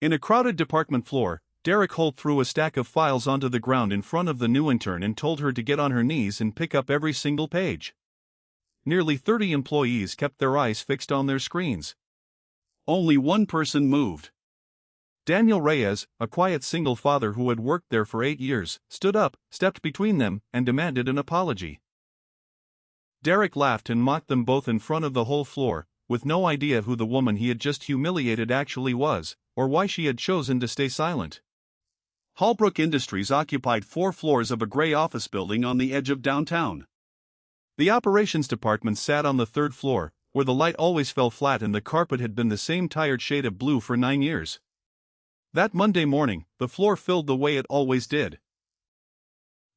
In a crowded department floor, Derek Holt threw a stack of files onto the ground in front of the new intern and told her to get on her knees and pick up every single page. Nearly 30 employees kept their eyes fixed on their screens. Only one person moved. Daniel Reyes, a quiet single father who had worked there for 8 years, stood up, stepped between them, and demanded an apology. Derek laughed and mocked them both in front of the whole floor, with no idea who the woman he had just humiliated actually was, or why she had chosen to stay silent. Halbrook Industries occupied 4 floors of a gray office building on the edge of downtown. The operations department sat on the 3rd floor, where the light always fell flat and the carpet had been the same tired shade of blue for 9 years. That Monday morning, the floor filled the way it always did.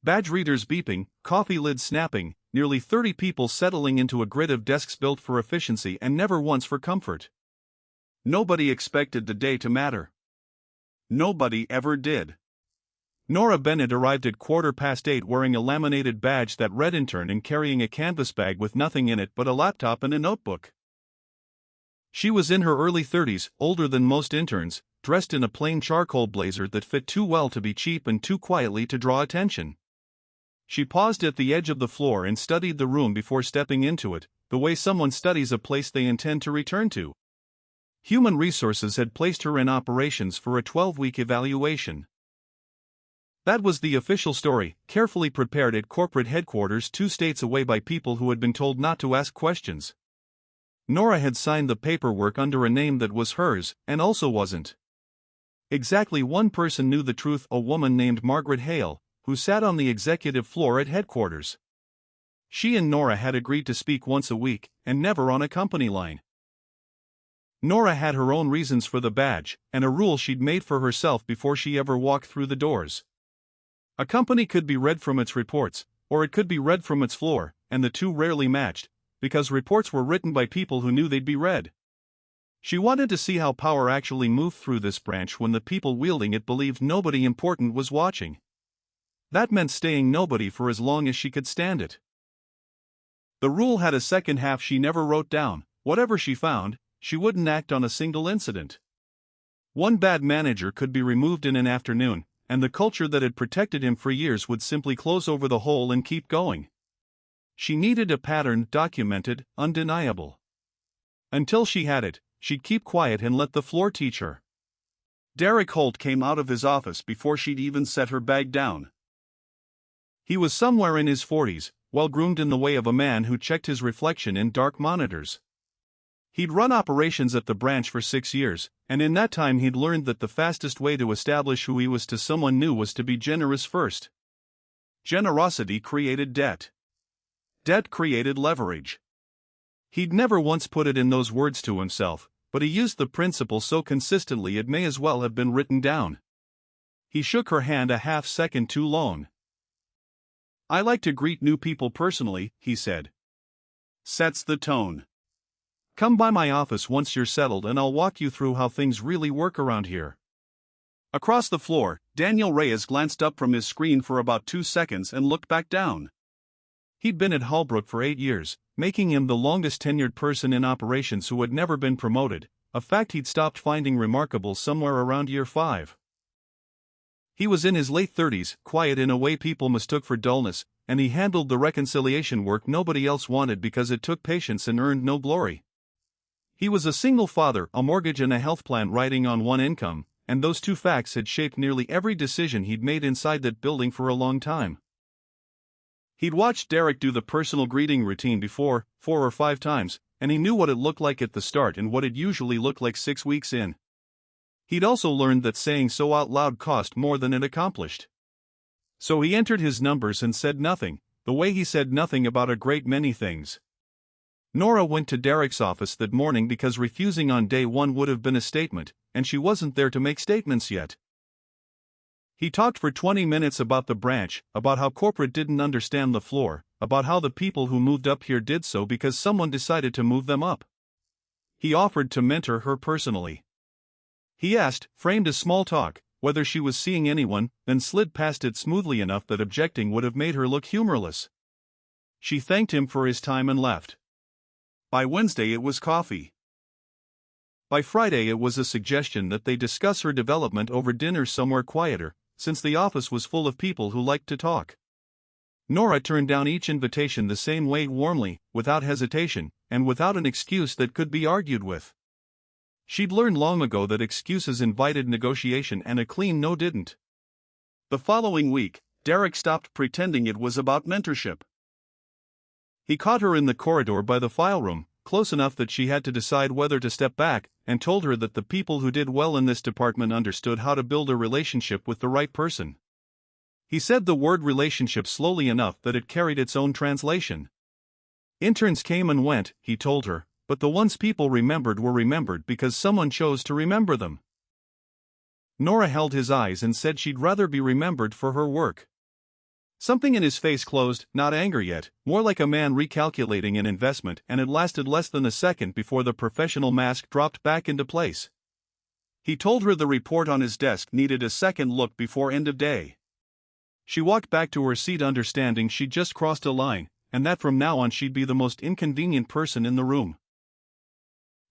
Badge readers beeping, coffee lids snapping, nearly 30 people settling into a grid of desks built for efficiency and never once for comfort. Nobody expected the day to matter. Nobody ever did. Nora Bennett arrived at 8:15 wearing a laminated badge that read intern and carrying a canvas bag with nothing in it but a laptop and a notebook. She was in her early 30s, older than most interns, dressed in a plain charcoal blazer that fit too well to be cheap and too quietly to draw attention. She paused at the edge of the floor and studied the room before stepping into it, the way someone studies a place they intend to return to. Human Resources had placed her in operations for a 12-week evaluation. That was the official story, carefully prepared at corporate headquarters 2 states away by people who had been told not to ask questions. Nora had signed the paperwork under a name that was hers, and also wasn't. Exactly one person knew the truth, a woman named Margaret Hale, who sat on the executive floor at headquarters. She and Nora had agreed to speak once a week, and never on a company line. Nora had her own reasons for the badge, and a rule she'd made for herself before she ever walked through the doors. A company could be read from its reports, or it could be read from its floor, and the two rarely matched, because reports were written by people who knew they'd be read. She wanted to see how power actually moved through this branch when the people wielding it believed nobody important was watching. That meant staying nobody for as long as she could stand it. The rule had a second half she never wrote down. Whatever she found, she wouldn't act on a single incident. One bad manager could be removed in an afternoon, and the culture that had protected him for years would simply close over the hole and keep going. She needed a pattern, documented, undeniable. Until she had it, she'd keep quiet and let the floor teach her. Derek Holt came out of his office before she'd even set her bag down. He was somewhere in his 40s, well-groomed in the way of a man who checked his reflection in dark monitors. He'd run operations at the branch for 6 years, and in that time he'd learned that the fastest way to establish who he was to someone new was to be generous first. Generosity created debt. Debt created leverage. He'd never once put it in those words to himself, but he used the principle so consistently it may as well have been written down. He shook her hand a half-second too long. "I like to greet new people personally," he said. "Sets the tone. Come by my office once you're settled and I'll walk you through how things really work around here." Across the floor, Daniel Reyes glanced up from his screen for about 2 seconds and looked back down. He'd been at Halbrook for 8 years, making him the longest tenured person in operations who had never been promoted, a fact he'd stopped finding remarkable somewhere around year 5. He was in his late 30s, quiet in a way people mistook for dullness, and he handled the reconciliation work nobody else wanted because it took patience and earned no glory. He was a single father, a mortgage and a health plan riding on one income, and those 2 facts had shaped nearly every decision he'd made inside that building for a long time. He'd watched Derek do the personal greeting routine before, 4 or 5 times, and he knew what it looked like at the start and what it usually looked like 6 weeks in. He'd also learned that saying so out loud cost more than it accomplished. So he entered his numbers and said nothing, the way he said nothing about a great many things. Nora went to Derek's office that morning because refusing on day 1 would have been a statement, and she wasn't there to make statements yet. He talked for 20 minutes about the branch, about how corporate didn't understand the floor, about how the people who moved up here did so because someone decided to move them up. He offered to mentor her personally. He asked, framed as small talk, whether she was seeing anyone, then slid past it smoothly enough that objecting would have made her look humorless. She thanked him for his time and left. By Wednesday it was coffee. By Friday it was a suggestion that they discuss her development over dinner somewhere quieter, since the office was full of people who liked to talk. Nora turned down each invitation the same way, warmly, without hesitation, and without an excuse that could be argued with. She'd learned long ago that excuses invited negotiation and a clean no didn't. The following week, Derek stopped pretending it was about mentorship. He caught her in the corridor by the file room, close enough that she had to decide whether to step back, and told her that the people who did well in this department understood how to build a relationship with the right person. He said the word relationship slowly enough that it carried its own translation. Interns came and went, he told her, but the ones people remembered were remembered because someone chose to remember them. Nora held his eyes and said she'd rather be remembered for her work. Something in his face closed, not anger yet, more like a man recalculating an investment, and it lasted less than a second before the professional mask dropped back into place. He told her the report on his desk needed a second look before end of day. She walked back to her seat understanding she'd just crossed a line, and that from now on she'd be the most inconvenient person in the room.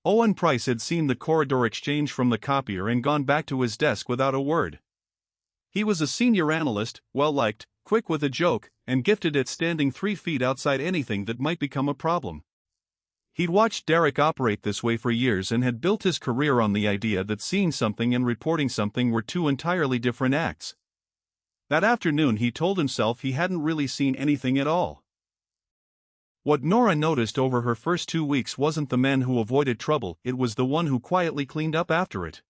Owen Price had seen the corridor exchange from the copier and gone back to his desk without a word. He was a senior analyst, well-liked, quick with a joke, and gifted at standing 3 feet outside anything that might become a problem. He'd watched Derek operate this way for years and had built his career on the idea that seeing something and reporting something were two entirely different acts. That afternoon he told himself he hadn't really seen anything at all. What Nora noticed over her first 2 weeks wasn't the man who avoided trouble, it was the one who quietly cleaned up after it.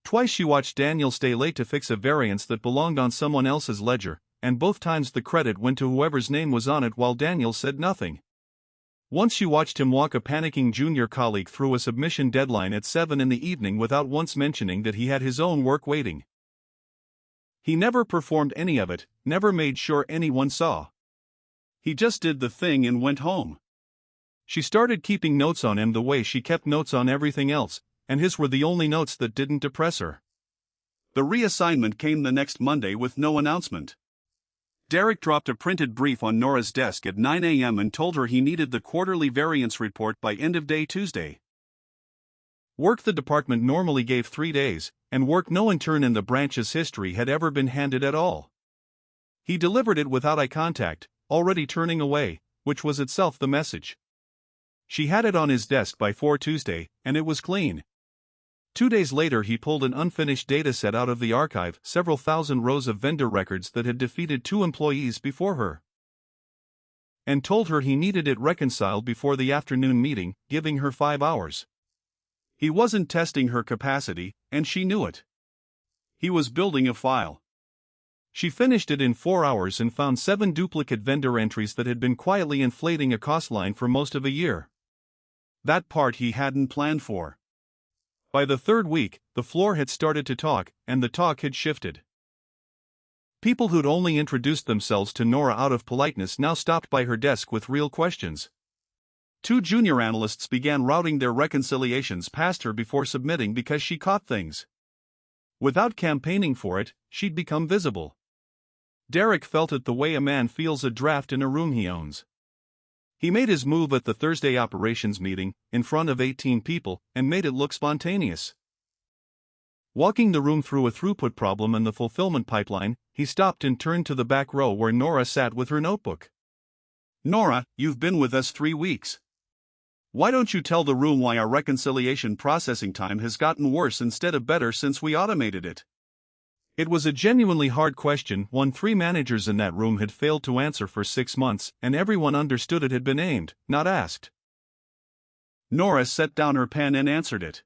Twice she watched Daniel stay late to fix a variance that belonged on someone else's ledger, and both times the credit went to whoever's name was on it while Daniel said nothing. Once she watched him walk a panicking junior colleague through a submission deadline at 7 in the evening without once mentioning that he had his own work waiting. He never performed any of it, never made sure anyone saw. He just did the thing and went home. She started keeping notes on him the way she kept notes on everything else, and his were the only notes that didn't depress her. The reassignment came the next Monday with no announcement. Derek dropped a printed brief on Nora's desk at 9 a.m. and told her he needed the quarterly variance report by end of day Tuesday. Work the department normally gave 3 days, and work no intern in the branch's history had ever been handed at all. He delivered it without eye contact, already turning away, which was itself the message. She had it on his desk by 4 Tuesday, and it was clean. 2 days later he pulled an unfinished dataset out of the archive, several thousand rows of vendor records that had defeated 2 employees before her, and told her he needed it reconciled before the afternoon meeting, giving her 5 hours. He wasn't testing her capacity, and she knew it. He was building a file. She finished it in 4 hours and found 7 duplicate vendor entries that had been quietly inflating a cost line for most of a year. That part he hadn't planned for. By the 3rd week, the floor had started to talk, and the talk had shifted. People who'd only introduced themselves to Nora out of politeness now stopped by her desk with real questions. 2 junior analysts began routing their reconciliations past her before submitting because she caught things. Without campaigning for it, she'd become visible. Derek felt it the way a man feels a draft in a room he owns. He made his move at the Thursday operations meeting, in front of 18 people, and made it look spontaneous. Walking the room through a throughput problem in the fulfillment pipeline, he stopped and turned to the back row where Nora sat with her notebook. "Nora, you've been with us 3 weeks. Why don't you tell the room why our reconciliation processing time has gotten worse instead of better since we automated it?" It was a genuinely hard question, one 3 managers in that room had failed to answer for 6 months, and everyone understood it had been aimed, not asked. Nora set down her pen and answered it.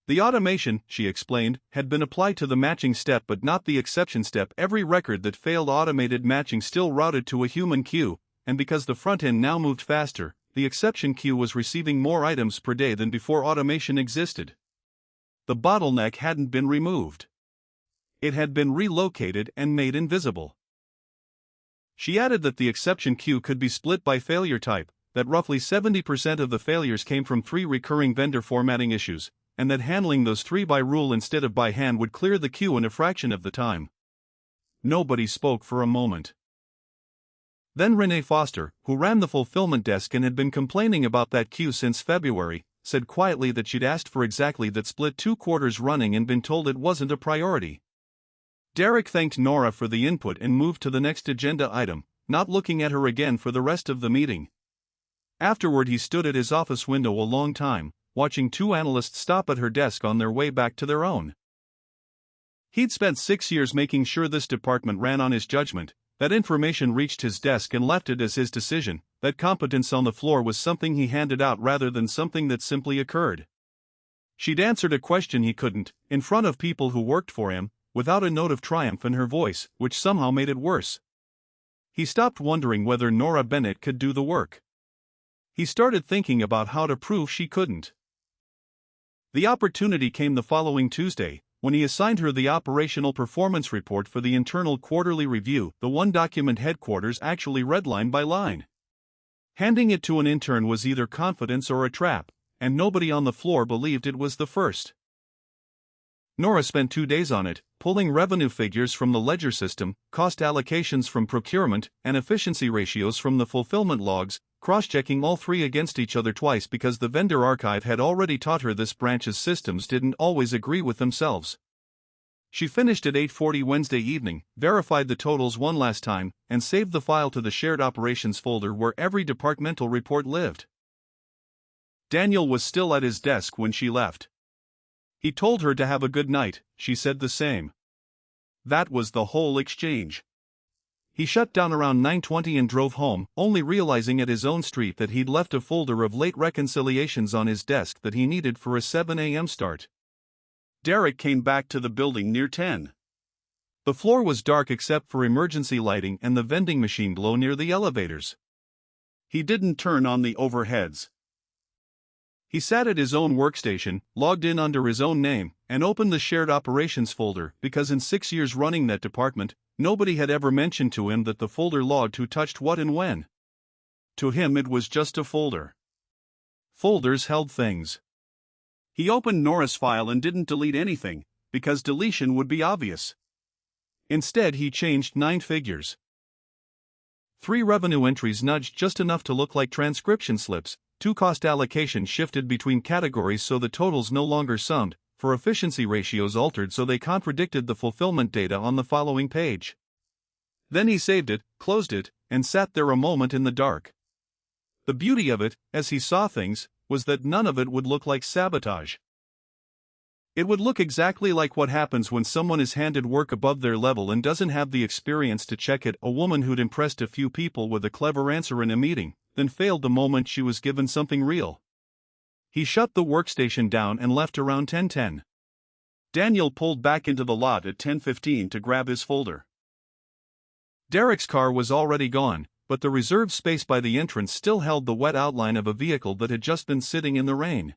The automation, she explained, had been applied to the matching step but not the exception step. Every record that failed automated matching still routed to a human queue, and because the front end now moved faster, the exception queue was receiving more items per day than before automation existed. The bottleneck hadn't been removed. It had been relocated and made invisible. She added that the exception queue could be split by failure type, that roughly 70% of the failures came from 3 recurring vendor formatting issues, and that handling those 3 by rule instead of by hand would clear the queue in a fraction of the time. Nobody spoke for a moment. Then Renee Foster, who ran the fulfillment desk and had been complaining about that queue since February, said quietly that she'd asked for exactly that split 2 quarters running and been told it wasn't a priority. Derek thanked Nora for the input and moved to the next agenda item, not looking at her again for the rest of the meeting. Afterward, he stood at his office window a long time, watching 2 analysts stop at her desk on their way back to their own. He'd spent 6 years making sure this department ran on his judgment, that information reached his desk and left it as his decision, that competence on the floor was something he handed out rather than something that simply occurred. She'd answered a question he couldn't, in front of people who worked for him, without a note of triumph in her voice, which somehow made it worse. He stopped wondering whether Nora Bennett could do the work. He started thinking about how to prove she couldn't. The opportunity came the following Tuesday, when he assigned her the operational performance report for the internal quarterly review, the one document headquarters actually read line by line. Handing it to an intern was either confidence or a trap, and nobody on the floor believed it was the first. Nora spent 2 days on it, pulling revenue figures from the ledger system, cost allocations from procurement, and efficiency ratios from the fulfillment logs, cross-checking all 3 against each other twice because the vendor archive had already taught her this branch's systems didn't always agree with themselves. She finished at 8:40 Wednesday evening, verified the totals one last time, and saved the file to the shared operations folder where every departmental report lived. Daniel was still at his desk when she left. He told her to have a good night, she said the same. That was the whole exchange. He shut down around 9:20 and drove home, only realizing at his own street that he'd left a folder of late reconciliations on his desk that he needed for a 7 a.m. start. Derek came back to the building near 10. The floor was dark except for emergency lighting and the vending machine glow near the elevators. He didn't turn on the overheads. He sat at his own workstation, logged in under his own name, and opened the shared operations folder because in 6 years running that department, nobody had ever mentioned to him that the folder logged who touched what and when. To him it was just a folder. Folders held things. He opened Nora's file and didn't delete anything, because deletion would be obvious. Instead he changed 9 figures. 3 revenue entries nudged just enough to look like transcription slips, 2 cost allocations shifted between categories so the totals no longer summed, 4 efficiency ratios altered so they contradicted the fulfillment data on the following page. Then he saved it, closed it, and sat there a moment in the dark. The beauty of it, as he saw things, was that none of it would look like sabotage. It would look exactly like what happens when someone is handed work above their level and doesn't have the experience to check it, a woman who'd impressed a few people with a clever answer in a meeting, then failed the moment she was given something real. He shut the workstation down and left around 10:10. Daniel pulled back into the lot at 10:15 to grab his folder. Derek's car was already gone, but the reserved space by the entrance still held the wet outline of a vehicle that had just been sitting in the rain.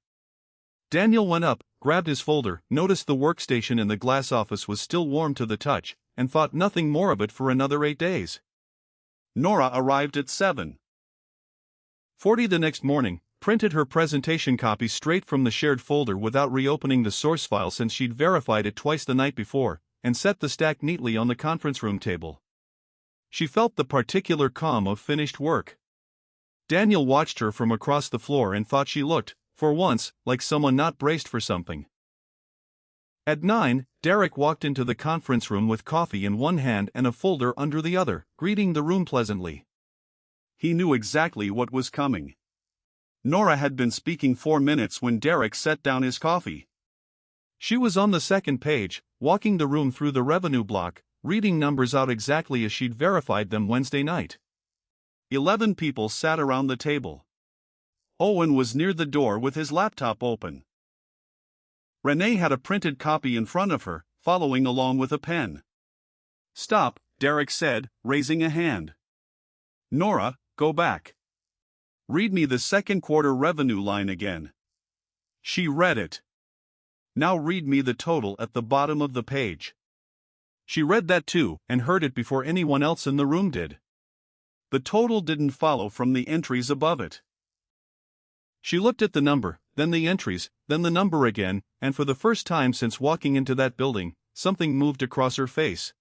Daniel went up, grabbed his folder, noticed the workstation in the glass office was still warm to the touch, and thought nothing more of it for another 8 days. Nora arrived at 7:40 the next morning, printed her presentation copy straight from the shared folder without reopening the source file since she'd verified it twice the night before, and set the stack neatly on the conference room table. She felt the particular calm of finished work. Daniel watched her from across the floor and thought she looked, for once, like someone not braced for something. At 9, Derek walked into the conference room with coffee in one hand and a folder under the other, greeting the room pleasantly. He knew exactly what was coming. Nora had been speaking 4 minutes when Derek set down his coffee. She was on the second page, walking the room through the revenue block, reading numbers out exactly as she'd verified them Wednesday night. 11 people sat around the table. Owen was near the door with his laptop open. Renee had a printed copy in front of her, following along with a pen. "Stop," Derek said, raising a hand. "Nora, go back. Read me the second quarter revenue line again." She read it. "Now read me the total at the bottom of the page." She read that too, and heard it before anyone else in the room did. The total didn't follow from the entries above it. She looked at the number, then the entries, then the number again, and for the first time since walking into that building, something moved across her face.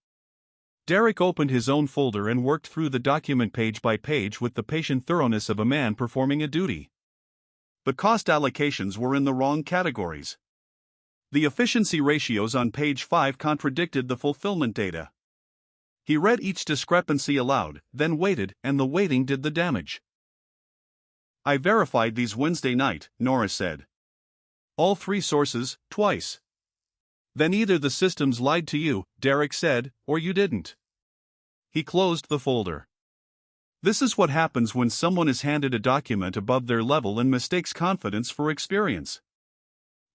Derek opened his own folder and worked through the document page by page with the patient thoroughness of a man performing a duty. but cost allocations were in the wrong categories. The efficiency ratios on page 5 contradicted the fulfillment data. He read each discrepancy aloud, then waited, and the waiting did the damage. "I verified these Wednesday night," Nora said. "All 3 sources, twice." "Then either the systems lied to you," Derek said, "or you didn't." He closed the folder. This is what happens when someone is handed a document above their level and mistakes confidence for experience.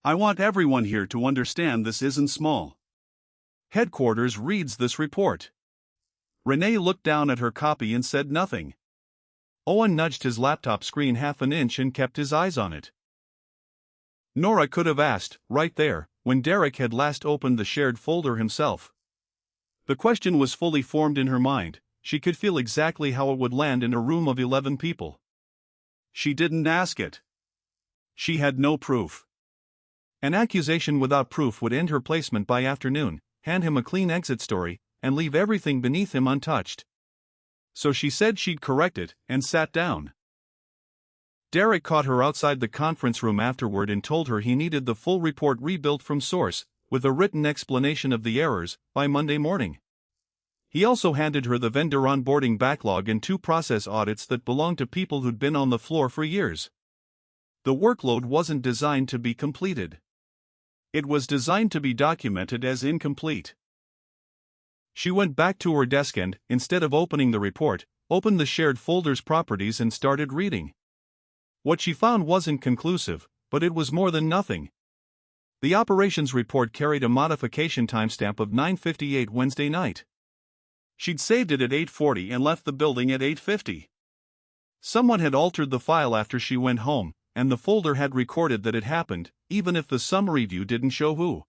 I want everyone here to understand this isn't small. Headquarters reads this report. Renee looked down at her copy and said nothing. Owen nudged his laptop screen half an inch and kept his eyes on it. Nora could have asked, right there, when Derek had last opened the shared folder himself. The question was fully formed in her mind. She could feel exactly how it would land in a room of 11 people. She didn't ask it. She had no proof. An accusation without proof would end her placement by afternoon, hand him a clean exit story, and leave everything beneath him untouched. So she said she'd correct it, and sat down. Derek caught her outside the conference room afterward and told her he needed the full report rebuilt from source, with a written explanation of the errors, by Monday morning. He also handed her the vendor onboarding backlog and 2 process audits that belonged to people who'd been on the floor for years. The workload wasn't designed to be completed. It was designed to be documented as incomplete. She went back to her desk and, instead of opening the report, opened the shared folder's properties and started reading. What she found wasn't conclusive, but it was more than nothing. The operations report carried a modification timestamp of 9:58 Wednesday night. She'd saved it at 8:40 and left the building at 8:50. Someone had altered the file after she went home, and the folder had recorded that it happened, even if the summary view didn't show who.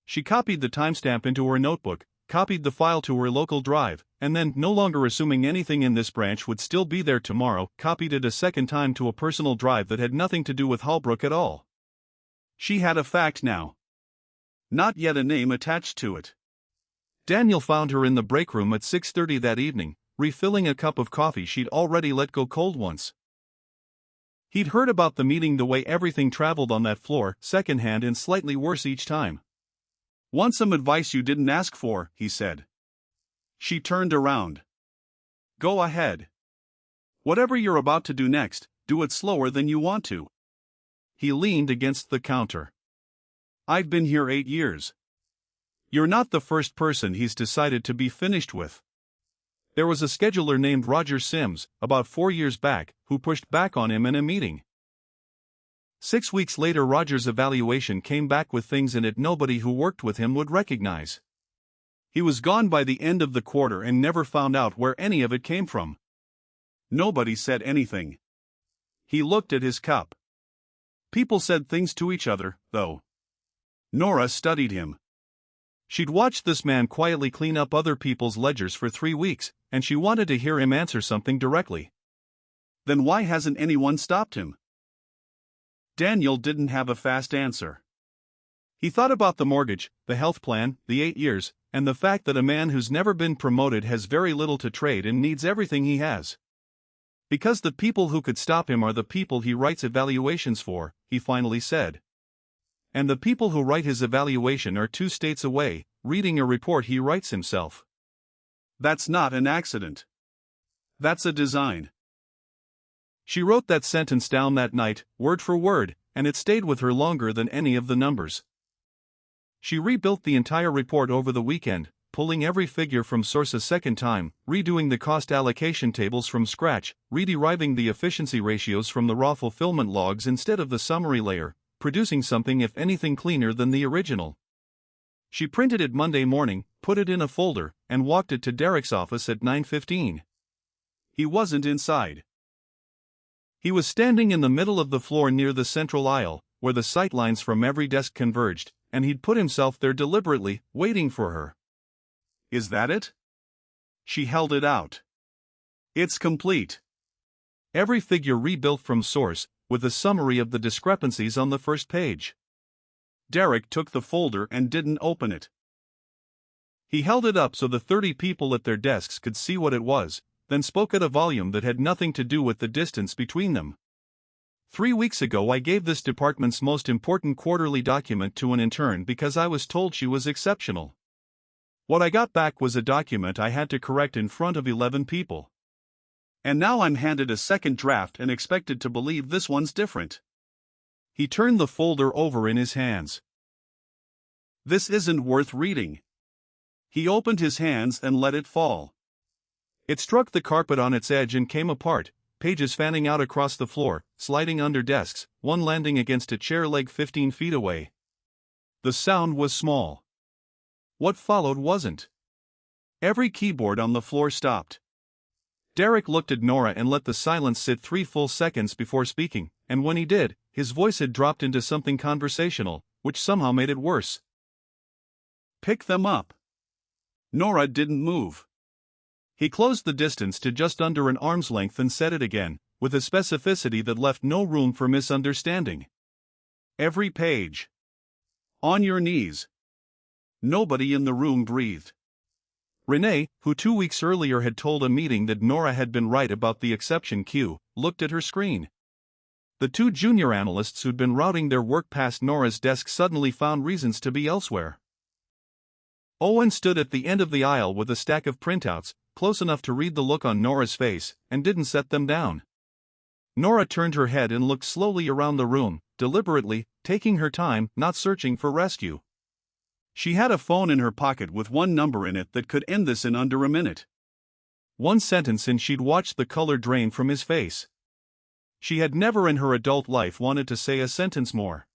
She copied the timestamp into her notebook, copied the file to her local drive, and then, no longer assuming anything in this branch would still be there tomorrow, copied it a second time to a personal drive that had nothing to do with Halbrook at all. She had a fact now. Not yet a name attached to it. Daniel found her in the break room at 6:30 that evening, refilling a cup of coffee she'd already let go cold once. He'd heard about the meeting, the way everything traveled on that floor, secondhand and slightly worse each time. "Want some advice you didn't ask for," he said. She turned around. "Go ahead. Whatever you're about to do next, do it slower than you want to." He leaned against the counter. "I've been here 8 years. You're not the first person he's decided to be finished with. There was a scheduler named Roger Sims, about 4 years back, who pushed back on him in a meeting. 6 weeks later Roger's evaluation came back with things in it nobody who worked with him would recognize. He was gone by the end of the quarter and never found out where any of it came from. Nobody said anything. He looked at his cup. People said things to each other, though. Nora studied him. She'd watched this man quietly clean up other people's ledgers for 3 weeks, and she wanted to hear him answer something directly. Then why hasn't anyone stopped him? Daniel didn't have a fast answer. He thought about the mortgage, the health plan, the 8 years, and the fact that a man who's never been promoted has very little to trade and needs everything he has. Because the people who could stop him are the people he writes evaluations for, he finally said. And the people who write his evaluation are 2 states away, reading a report he writes himself. That's not an accident. That's a design. She wrote that sentence down that night, word for word, and it stayed with her longer than any of the numbers. She rebuilt the entire report over the weekend, pulling every figure from source a second time, redoing the cost allocation tables from scratch, re-deriving the efficiency ratios from the raw fulfillment logs instead of the summary layer, producing something if anything cleaner than the original. She printed it Monday morning, put it in a folder, and walked it to Derek's office at 9:15. He wasn't inside. He was standing in the middle of the floor near the central aisle, where the sightlines from every desk converged, and he'd put himself there deliberately, waiting for her. Is that it? She held it out. It's complete. Every figure rebuilt from source, with a summary of the discrepancies on the first page. Derek took the folder and didn't open it. He held it up so the 30 people at their desks could see what it was, then spoke at a volume that had nothing to do with the distance between them. 3 weeks ago I gave this department's most important quarterly document to an intern because I was told she was exceptional. What I got back was a document I had to correct in front of 11 people. And now I'm handed a second draft and expected to believe this one's different." He turned the folder over in his hands. "This isn't worth reading." He opened his hands and let it fall. It struck the carpet on its edge and came apart, pages fanning out across the floor, sliding under desks, one landing against a chair leg 15 feet away. The sound was small. What followed wasn't. Every keyboard on the floor stopped. Derek looked at Nora and let the silence sit 3 full seconds before speaking, and when he did, his voice had dropped into something conversational, which somehow made it worse. "Pick them up." Nora didn't move. He closed the distance to just under an arm's length and said it again, with a specificity that left no room for misunderstanding. "Every page. On your knees." Nobody in the room breathed. Renee, who 2 weeks earlier had told a meeting that Nora had been right about the exception queue, looked at her screen. The 2 junior analysts who'd been routing their work past Nora's desk suddenly found reasons to be elsewhere. Owen stood at the end of the aisle with a stack of printouts, close enough to read the look on Nora's face, and didn't set them down. Nora turned her head and looked slowly around the room, deliberately, taking her time, not searching for rescue. She had a phone in her pocket with one number in it that could end this in under a minute. One sentence and she'd watched the color drain from his face. She had never in her adult life wanted to say a sentence more.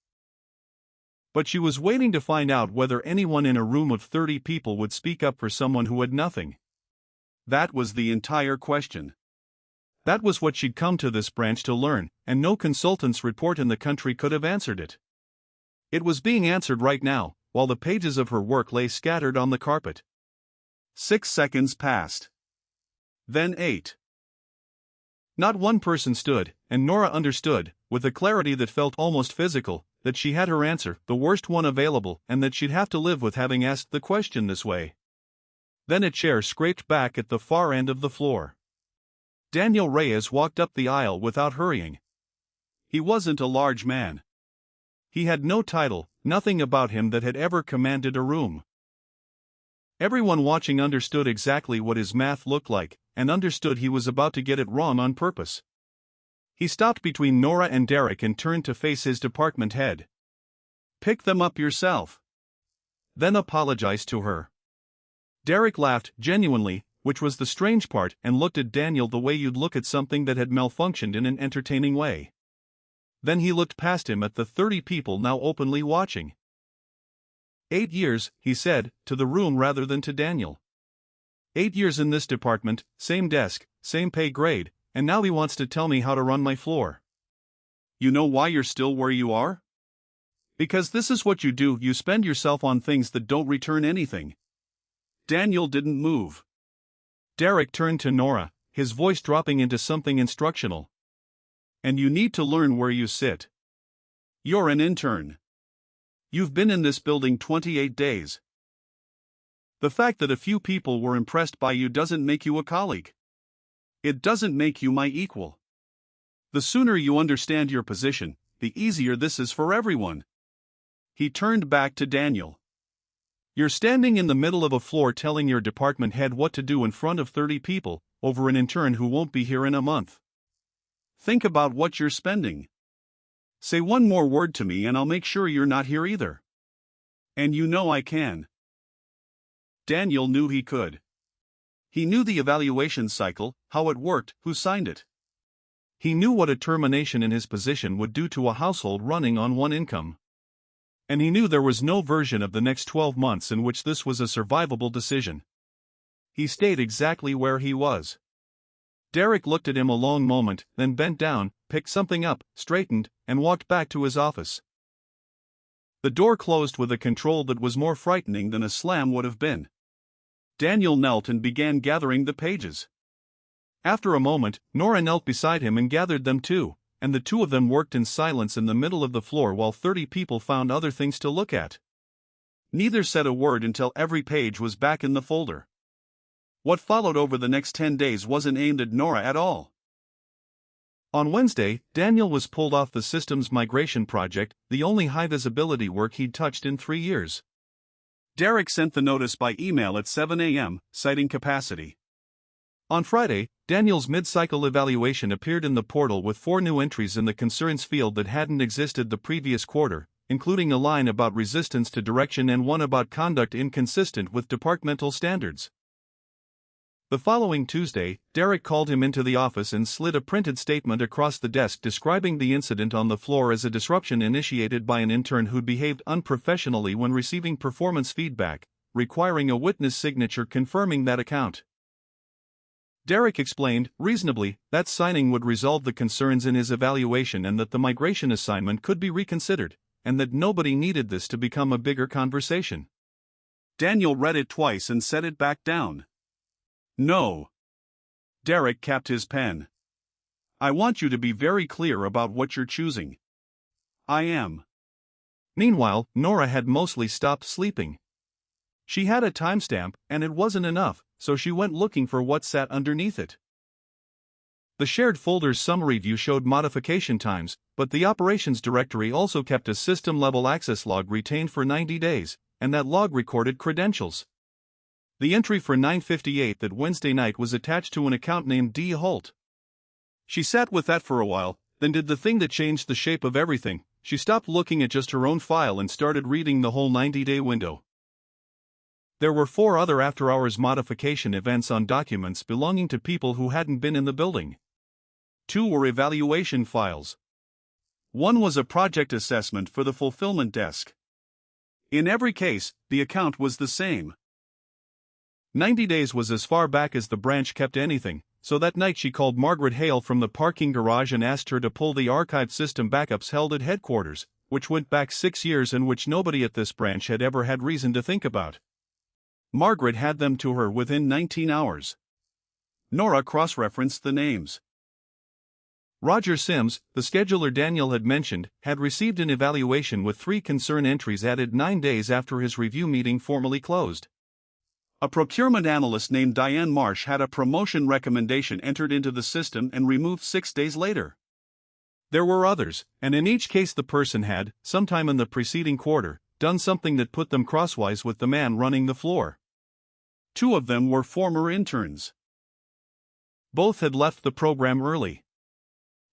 But she was waiting to find out whether anyone in a room of 30 people would speak up for someone who had nothing. That was the entire question. That was what she'd come to this branch to learn, and no consultant's report in the country could have answered it. It was being answered right now, while the pages of her work lay scattered on the carpet. 6 seconds passed. Then 8. Not one person stood, and Nora understood, with a clarity that felt almost physical, that she had her answer, the worst one available, and that she'd have to live with having asked the question this way. Then a chair scraped back at the far end of the floor. Daniel Reyes walked up the aisle without hurrying. He wasn't a large man. He had no title, nothing about him that had ever commanded a room. Everyone watching understood exactly what his math looked like, and understood he was about to get it wrong on purpose. He stopped between Nora and Derek and turned to face his department head. "Pick them up yourself." Then apologized to her. Derek laughed, genuinely, which was the strange part, and looked at Daniel the way you'd look at something that had malfunctioned in an entertaining way. Then he looked past him at the 30 people now openly watching. 8 years, he said, to the room rather than to Daniel. 8 years in this department, same desk, same pay grade, and now he wants to tell me how to run my floor. You know why you're still where you are? Because this is what you do, you spend yourself on things that don't return anything. Daniel didn't move. Derek turned to Nora, his voice dropping into something instructional. And you need to learn where you sit. You're an intern. You've been in this building 28 days. The fact that a few people were impressed by you doesn't make you a colleague. It doesn't make you my equal. The sooner you understand your position, the easier this is for everyone. He turned back to Daniel. You're standing in the middle of a floor telling your department head what to do in front of 30 people, over an intern who won't be here in a month. Think about what you're spending. Say one more word to me and I'll make sure you're not here either. And you know I can. Daniel knew he could. He knew the evaluation cycle, how it worked, who signed it. He knew what a termination in his position would do to a household running on one income. And he knew there was no version of the next 12 months in which this was a survivable decision. He stayed exactly where he was. Derek looked at him a long moment, then bent down, picked something up, straightened, and walked back to his office. The door closed with a control that was more frightening than a slam would have been. Daniel knelt and began gathering the pages. After a moment, Nora knelt beside him and gathered them too, and the two of them worked in silence in the middle of the floor while 30 people found other things to look at. Neither said a word until every page was back in the folder. What followed over the next 10 days wasn't aimed at Nora at all. On Wednesday, Daniel was pulled off the systems migration project, the only high-visibility work he'd touched in 3 years. Derek sent the notice by email at 7 a.m., citing capacity. On Friday, Daniel's mid-cycle evaluation appeared in the portal with 4 new entries in the concerns field that hadn't existed the previous quarter, including a line about resistance to direction and one about conduct inconsistent with departmental standards. The following Tuesday, Derek called him into the office and slid a printed statement across the desk describing the incident on the floor as a disruption initiated by an intern who'd behaved unprofessionally when receiving performance feedback, requiring a witness signature confirming that account. Derek explained, reasonably, that signing would resolve the concerns in his evaluation and that the migration assignment could be reconsidered, and that nobody needed this to become a bigger conversation. Daniel read it twice and set it back down. No. Derek capped his pen. I want you to be very clear about what you're choosing. I am. Meanwhile, Nora had mostly stopped sleeping. She had a timestamp, and it wasn't enough, so she went looking for what sat underneath it. The shared folder's summary view showed modification times, but the operations directory also kept a system-level access log retained for 90 days, and that log recorded credentials. The entry for 9:58 that Wednesday night was attached to an account named D. Holt. She sat with that for a while, then did the thing that changed the shape of everything. She stopped looking at just her own file and started reading the whole 90-day window. There were 4 other after-hours modification events on documents belonging to people who hadn't been in the building. 2 were evaluation files. 1 was a project assessment for the fulfillment desk. In every case, the account was the same. 90 days was as far back as the branch kept anything, so that night she called Margaret Hale from the parking garage and asked her to pull the archived system backups held at headquarters, which went back 6 years and which nobody at this branch had ever had reason to think about. Margaret had them to her within 19 hours. Nora cross-referenced the names. Roger Sims, the scheduler Daniel had mentioned, had received an evaluation with 3 concern entries added 9 days after his review meeting formally closed. A procurement analyst named Diane Marsh had a promotion recommendation entered into the system and removed 6 days later. There were others, and in each case the person had, sometime in the preceding quarter, done something that put them crosswise with the man running the floor. 2 of them were former interns. Both had left the program early.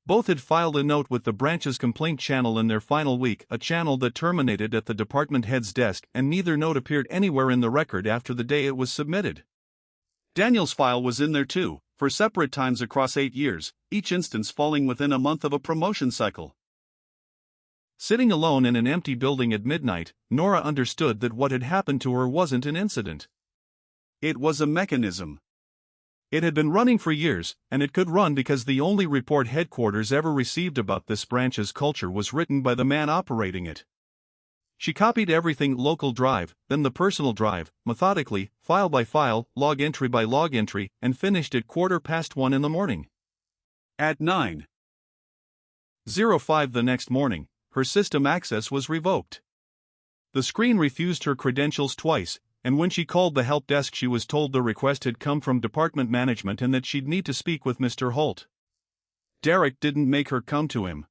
Both had filed a note with the branch's complaint channel in their final week, a channel that terminated at the department head's desk, and neither note appeared anywhere in the record after the day it was submitted. Daniel's file was in there too, for separate times across 8 years, each instance falling within a month of a promotion cycle. Sitting alone in an empty building at midnight, Nora understood that what had happened to her wasn't an incident. It was a mechanism. It had been running for years, and it could run because the only report headquarters ever received about this branch's culture was written by the man operating it. She copied everything local drive, then the personal drive, methodically, file by file, log entry by log entry, and finished at 1:15 in the morning. At 9:05 the next morning, her system access was revoked. The screen refused her credentials twice, and when she called the help desk she was told the request had come from department management and that she'd need to speak with Mr. Holt. Derek didn't make her come to him.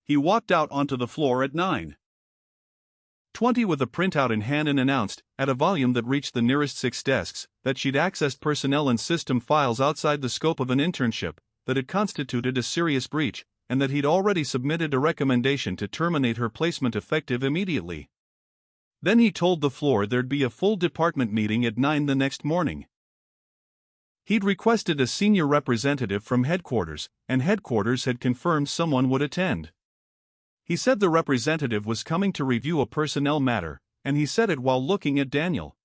He walked out onto the floor at 9:20 with a printout in hand and announced, at a volume that reached the nearest 6 desks, that she'd accessed personnel and system files outside the scope of an internship, that it constituted a serious breach, and that he'd already submitted a recommendation to terminate her placement effective immediately. Then he told the floor there'd be a full department meeting at 9 the next morning. He'd requested a senior representative from headquarters, and headquarters had confirmed someone would attend. He said the representative was coming to review a personnel matter, and he said it while looking at Daniel.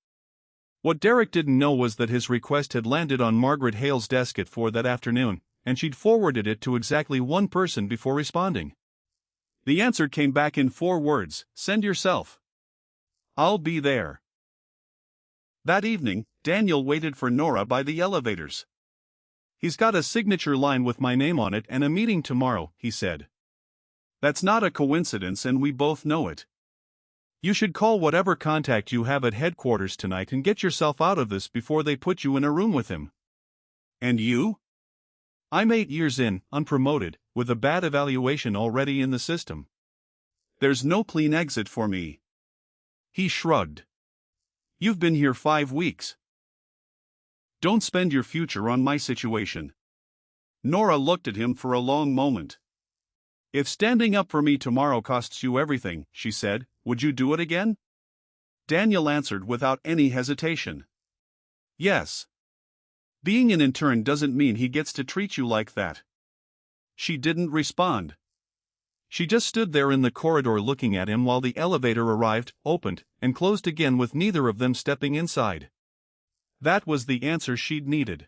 What Derek didn't know was that his request had landed on Margaret Hale's desk at 4 that afternoon, and she'd forwarded it to exactly one person before responding. The answer came back in 4 words, "Send yourself. I'll be there." That evening, Daniel waited for Nora by the elevators. "He's got a signature line with my name on it and a meeting tomorrow," he said. "That's not a coincidence and we both know it. You should call whatever contact you have at headquarters tonight and get yourself out of this before they put you in a room with him." "And you?" I'm 8 years in, unpromoted, with a bad evaluation already in the system. There's no clean exit for me. He shrugged. You've been here 5 weeks. Don't spend your future on my situation. Nora looked at him for a long moment. If standing up for me tomorrow costs you everything, she said, would you do it again? Daniel answered without any hesitation. Yes. Being an intern doesn't mean he gets to treat you like that. She didn't respond. She just stood there in the corridor looking at him while the elevator arrived, opened, and closed again with neither of them stepping inside. That was the answer she'd needed.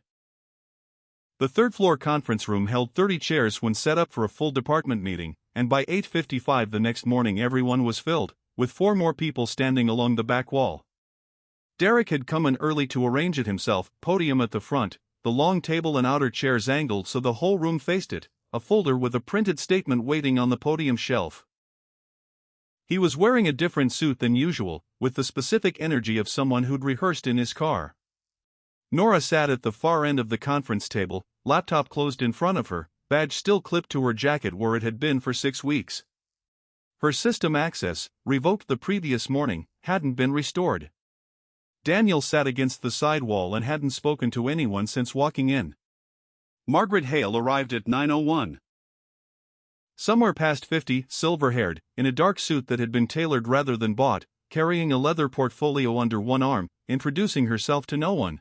The third-floor conference room held 30 chairs when set up for a full department meeting, and by 8:55 the next morning everyone was filled, with 4 more people standing along the back wall. Derek had come in early to arrange it himself, podium at the front, the long table and outer chairs angled so the whole room faced it, a folder with a printed statement waiting on the podium shelf. He was wearing a different suit than usual, with the specific energy of someone who'd rehearsed in his car. Nora sat at the far end of the conference table, laptop closed in front of her, badge still clipped to her jacket where it had been for 6 weeks. Her system access, revoked the previous morning, hadn't been restored. Daniel sat against the side wall and hadn't spoken to anyone since walking in. Margaret Hale arrived at 9:01. Somewhere past 50, silver-haired, in a dark suit that had been tailored rather than bought, carrying a leather portfolio under one arm, introducing herself to no one.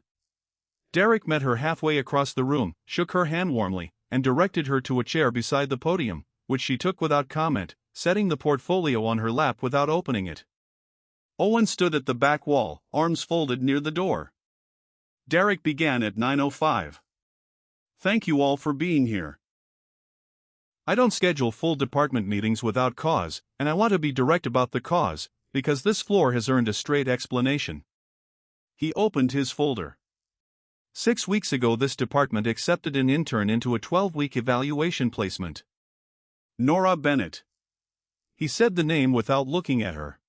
Derek met her halfway across the room, shook her hand warmly, and directed her to a chair beside the podium, which she took without comment, setting the portfolio on her lap without opening it. Owen stood at the back wall, arms folded near the door. Derek began at 9:05. Thank you all for being here. I don't schedule full department meetings without cause, and I want to be direct about the cause, because this floor has earned a straight explanation. He opened his folder. 6 weeks ago this department accepted an intern into a 12-week evaluation placement. Nora Bennett. He said the name without looking at her.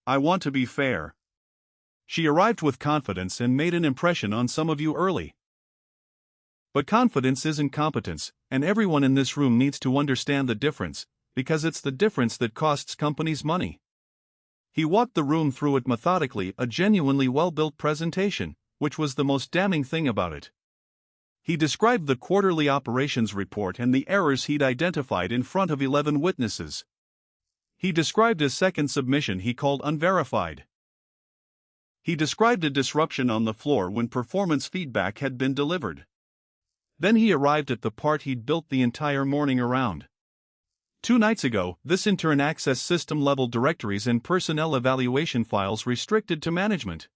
I want to be fair. She arrived with confidence and made an impression on some of you early. But confidence isn't competence, and everyone in this room needs to understand the difference, because it's the difference that costs companies money. He walked the room through it methodically, a genuinely well-built presentation, which was the most damning thing about it. He described the quarterly operations report and the errors he'd identified in front of 11 witnesses. He described a second submission he called unverified. He described a disruption on the floor when performance feedback had been delivered. Then he arrived at the part he'd built the entire morning around. 2 nights ago, this intern accessed system-level directories and personnel evaluation files restricted to management.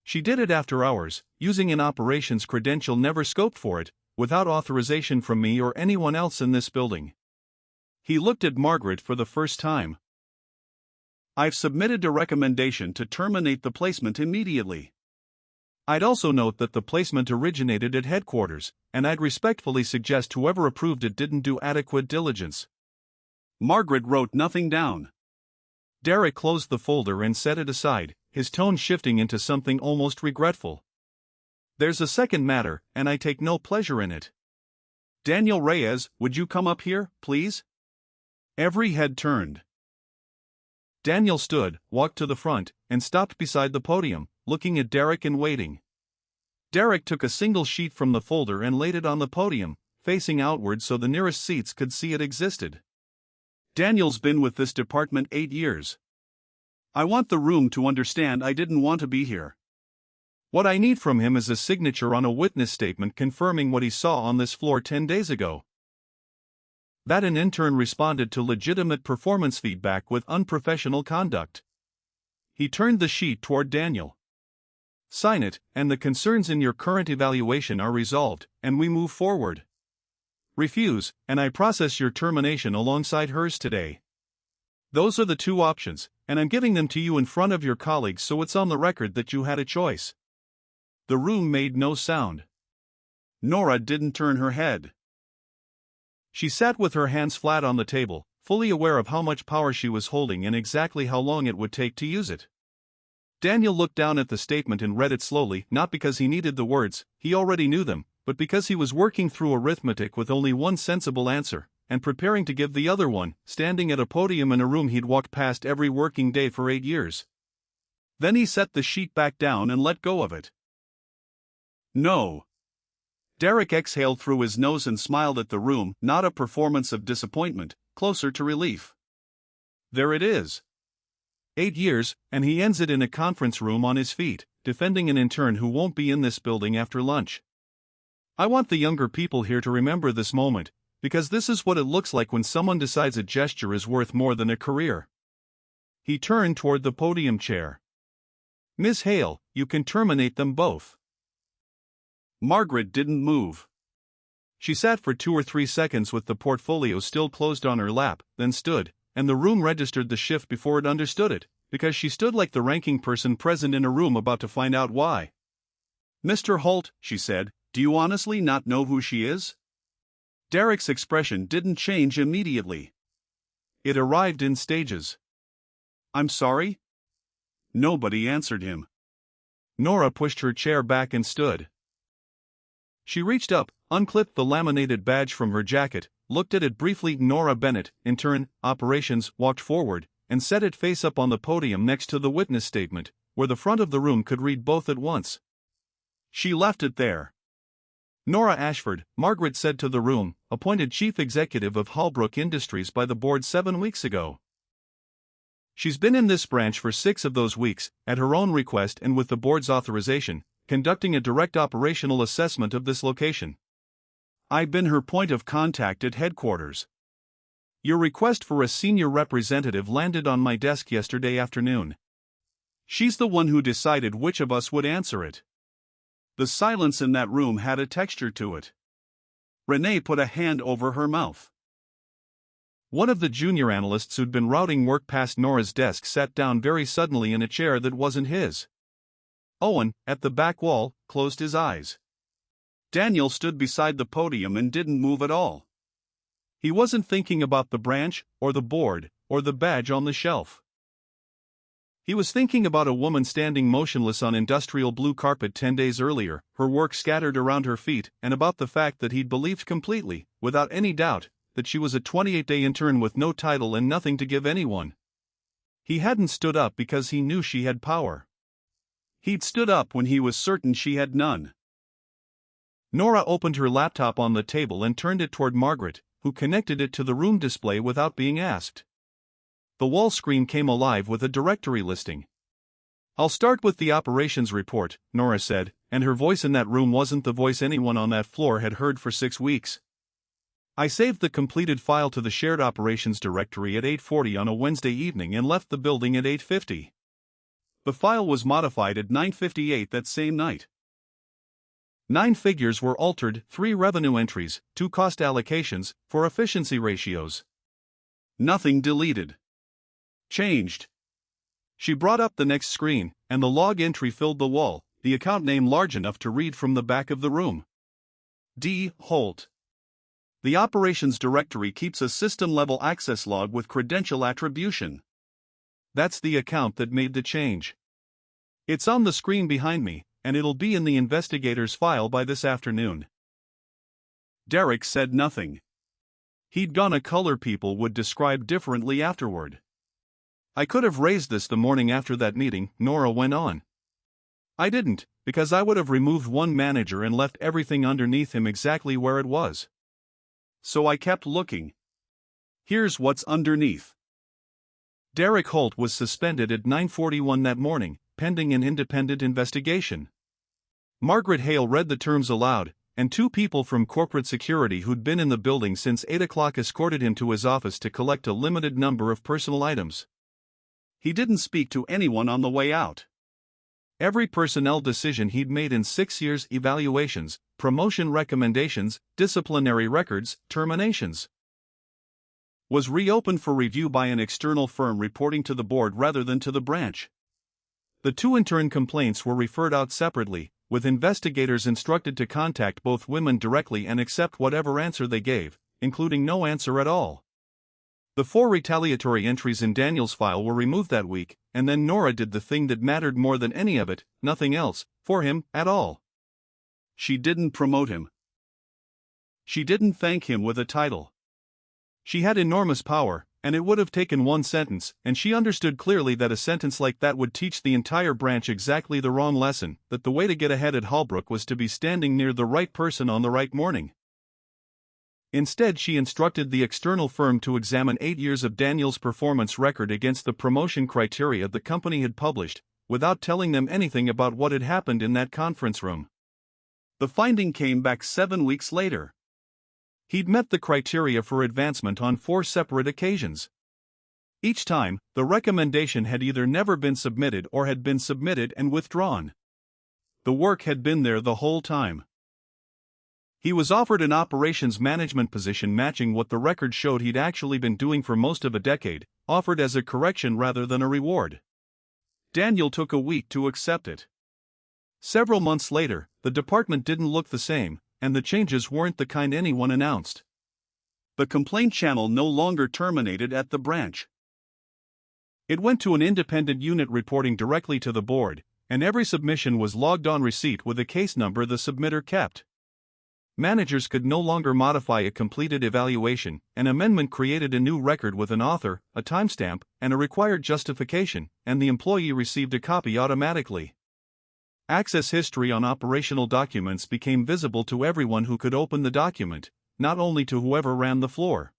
She did it after hours, using an operations credential never scoped for it, without authorization from me or anyone else in this building. He looked at Margaret for the first time. I've submitted a recommendation to terminate the placement immediately. I'd also note that the placement originated at headquarters, and I'd respectfully suggest whoever approved it didn't do adequate diligence. Margaret wrote nothing down. Derek closed the folder and set it aside, his tone shifting into something almost regretful. There's a second matter, and I take no pleasure in it. Daniel Reyes, would you come up here, please? Every head turned. Daniel stood, walked to the front, and stopped beside the podium, looking at Derek and waiting. Derek took a single sheet from the folder and laid it on the podium, facing outward so the nearest seats could see it existed. Daniel's been with this department 8 years. I want the room to understand I didn't want to be here. What I need from him is a signature on a witness statement confirming what he saw on this floor 10 days ago. That an intern responded to legitimate performance feedback with unprofessional conduct. He turned the sheet toward Daniel. Sign it, and the concerns in your current evaluation are resolved, and we move forward. Refuse, and I process your termination alongside hers today. Those are the 2 options, and I'm giving them to you in front of your colleagues so it's on the record that you had a choice. The room made no sound. Nora didn't turn her head. She sat with her hands flat on the table, fully aware of how much power she was holding and exactly how long it would take to use it. Daniel looked down at the statement and read it slowly, not because he needed the words, he already knew them, but because he was working through arithmetic with only one sensible answer, and preparing to give the other one, standing at a podium in a room he'd walked past every working day for 8 years. Then he set the sheet back down and let go of it. No. Derek exhaled through his nose and smiled at the room, not a performance of disappointment, closer to relief. There it is. 8 years, and he ends it in a conference room on his feet, defending an intern who won't be in this building after lunch. I want the younger people here to remember this moment, because this is what it looks like when someone decides a gesture is worth more than a career. He turned toward the podium chair. Miss Hale, you can terminate them both. Margaret didn't move. She sat for 2 or 3 seconds with the portfolio still closed on her lap, then stood, and the room registered the shift before it understood it, because she stood like the ranking person present in a room about to find out why. Mr. Holt, she said, do you honestly not know who she is? Derek's expression didn't change immediately. It arrived in stages. I'm sorry? Nobody answered him. Nora pushed her chair back and stood. She reached up, unclipped the laminated badge from her jacket, looked at it briefly. Nora Bennett, intern, operations, walked forward, and set it face up on the podium next to the witness statement, where the front of the room could read both at once. She left it there. Nora Ashford, Margaret said to the room, appointed chief executive of Halbrook Industries by the board 7 weeks ago. She's been in this branch for 6 of those weeks, at her own request and with the board's authorization, conducting a direct operational assessment of this location. I've been her point of contact at headquarters. Your request for a senior representative landed on my desk yesterday afternoon. She's the one who decided which of us would answer it. The silence in that room had a texture to it. Renee put a hand over her mouth. One of the junior analysts who'd been routing work past Nora's desk sat down very suddenly in a chair that wasn't his. Owen, at the back wall, closed his eyes. Daniel stood beside the podium and didn't move at all. He wasn't thinking about the branch, or the board, or the badge on the shelf. He was thinking about a woman standing motionless on industrial blue carpet 10 days earlier, her work scattered around her feet, and about the fact that he'd believed completely, without any doubt, that she was a 28-day intern with no title and nothing to give anyone. He hadn't stood up because he knew she had power. He'd stood up when he was certain she had none. Nora opened her laptop on the table and turned it toward Margaret, who connected it to the room display without being asked. The wall screen came alive with a directory listing. I'll start with the operations report, Nora said, and her voice in that room wasn't the voice anyone on that floor had heard for 6 weeks. I saved the completed file to the shared operations directory at 8:40 on a Wednesday evening and left the building at 8:50. The file was modified at 9:58 that same night. 9 figures were altered, 3 revenue entries, 2 cost allocations, for efficiency ratios. Nothing deleted. Changed. She brought up the next screen, and the log entry filled the wall, the account name large enough to read from the back of the room. D. Holt. The operations directory keeps a system-level access log with credential attribution. That's the account that made the change. It's on the screen behind me, and it'll be in the investigator's file by this afternoon. Derek said nothing. He'd gone a color people would describe differently afterward. I could have raised this the morning after that meeting, Nora went on. I didn't, because I would have removed one manager and left everything underneath him exactly where it was. So I kept looking. Here's what's underneath. Derek Holt was suspended at 9:41 that morning, pending an independent investigation. Margaret Hale read the terms aloud, and 2 people from corporate security who'd been in the building since 8 o'clock escorted him to his office to collect a limited number of personal items. He didn't speak to anyone on the way out. Every personnel decision he'd made in 6 years, evaluations, promotion recommendations, disciplinary records, terminations, was reopened for review by an external firm reporting to the board rather than to the branch. The 2 intern complaints were referred out separately, with investigators instructed to contact both women directly and accept whatever answer they gave, including no answer at all. The 4 retaliatory entries in Daniel's file were removed that week, and then Nora did the thing that mattered more than any of it, nothing else, for him, at all. she didn't promote him. She didn't thank him with a title. She had enormous power, and it would have taken one sentence, and she understood clearly that a sentence like that would teach the entire branch exactly the wrong lesson, that the way to get ahead at Halbrook was to be standing near the right person on the right morning. Instead, she instructed the external firm to examine 8 years of Daniel's performance record against the promotion criteria the company had published, without telling them anything about what had happened in that conference room. The finding came back 7 weeks later. He'd met the criteria for advancement on 4 separate occasions. Each time, the recommendation had either never been submitted or had been submitted and withdrawn. The work had been there the whole time. He was offered an operations management position matching what the record showed he'd actually been doing for most of a decade, offered as a correction rather than a reward. Daniel took a week to accept it. Several months later, the department didn't look the same, and the changes weren't the kind anyone announced. The complaint channel no longer terminated at the branch. It went to an independent unit reporting directly to the board, and every submission was logged on receipt with a case number the submitter kept. Managers could no longer modify a completed evaluation. An amendment created a new record with an author, a timestamp, and a required justification, and the employee received a copy automatically. Access history on operational documents became visible to everyone who could open the document, not only to whoever ran the floor.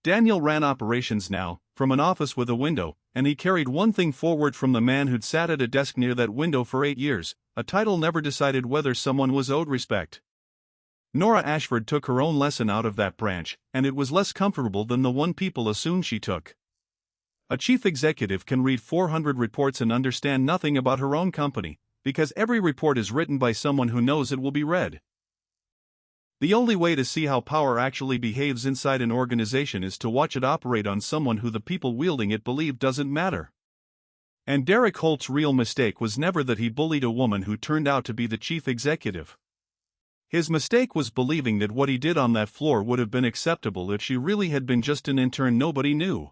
Daniel ran operations now, from an office with a window, and he carried one thing forward from the man who'd sat at a desk near that window for 8 years: a title never decided whether someone was owed respect. Nora Ashford took her own lesson out of that branch, and it was less comfortable than the one people assumed she took. A chief executive can read 400 reports and understand nothing about her own company, because every report is written by someone who knows it will be read. The only way to see how power actually behaves inside an organization is to watch it operate on someone who the people wielding it believe doesn't matter. And Derek Holt's real mistake was never that he bullied a woman who turned out to be the chief executive. His mistake was believing that what he did on that floor would have been acceptable if she really had been just an intern nobody knew.